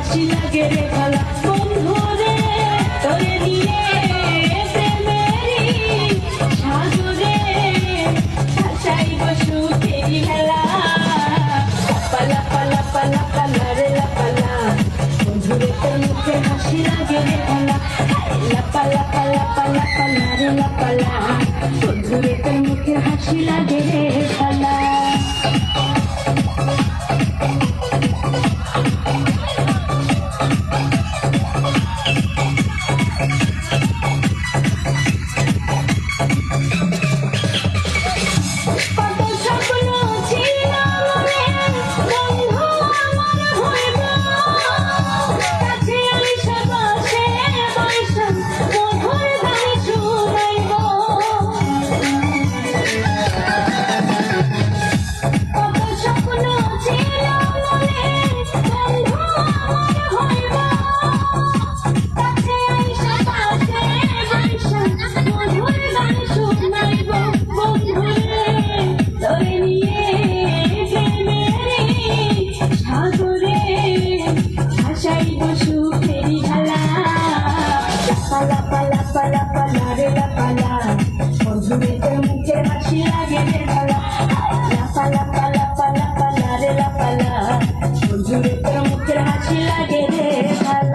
হাসি লাগে রে ভালা বন্ধু রে তোরে নিয়ে প্রেমেরই সাগরে ভাসাইব সুখেরই হেলা পালা পালা পালা পালা রে লাপালা বন্ধু রে তোর মুখে হাসি লাগে রে ভালা লাপালা পালা পালা পালা রে লাপালা বন্ধু রে তোর মুখে হাসি লাগে রে ভালা Pala pala pala pala re la pala, bondhure তোর মুখে হাসি লাগে রে ভালা। La pala pala pala pala re la pala, bondhure তোর মুখে হাসি লাগে রে ভালা।